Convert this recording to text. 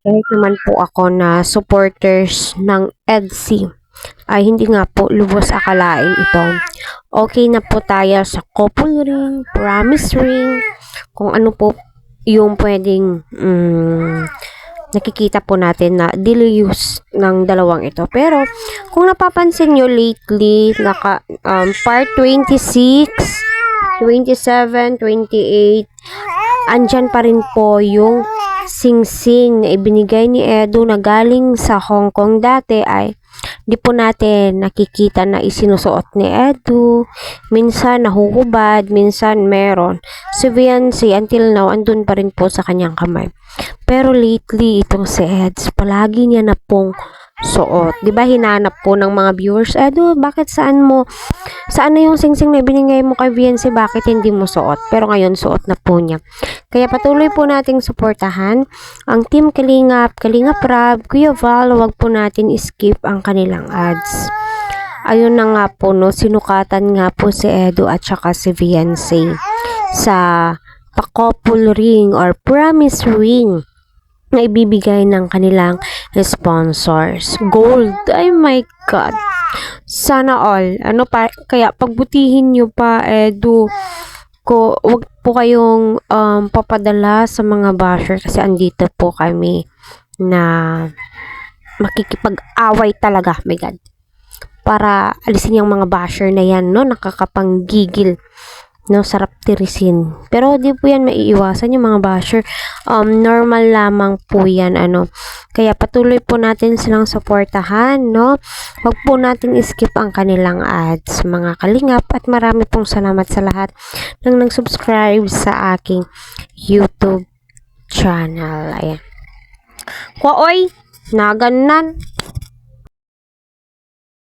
kahit naman po ako na supporters ng EDSI, ay hindi nga po lubos akalain ito. Okay na po tayo sa couple ring, promise ring, kung ano po yung pwedeng nakikita po natin na daily use ng dalawang ito. Pero kung napapansin nyo lately, part 26, 27, 28, andyan pa rin po yung sing-sing na ibinigay ni Edu na galing sa Hong Kong. Dati ay di po natin nakikita na isinusuot ni Edu. Minsan nahuhubad, minsan meron. Si Viancy until now andun pa rin po sa kanyang kamay. Pero lately itong si Eds, palagi niya na pong suot. Di ba hinanap po ng mga viewers, Edu, bakit saan na yung sing-sing na binigay mo kay Viancy, bakit hindi mo suot? Pero ngayon suot na po niya. Kaya patuloy po nating suportahan ang Team Kalingap, Kalingap Rab, Kuya Val, wag po natin skip ang kanilang ads. Ayun na nga po, no, sinukatan nga po si Edu at saka si Viancy sa pa-couple ring or promise ring na ibibigay ng kanilang sponsors. Gold. Ay my God. Sana all. Kaya pagbutihin nyo pa, Edu, wag po kayong papadala sa mga basher kasi andito po kami na makikipag-away talaga. My God. Para alisin yung mga basher na yan, no? Nakakapanggigil. No, sarap tirisin. Pero di po yan maiiwasan yung mga basher. Normal lamang po yan, Kaya patuloy po natin silang suportahan, no? Huwag po natin skip ang kanilang ads, mga kalingap. At marami pong salamat sa lahat ng nag-subscribe sa aking YouTube channel. Ayan. Kwaoy, naganan.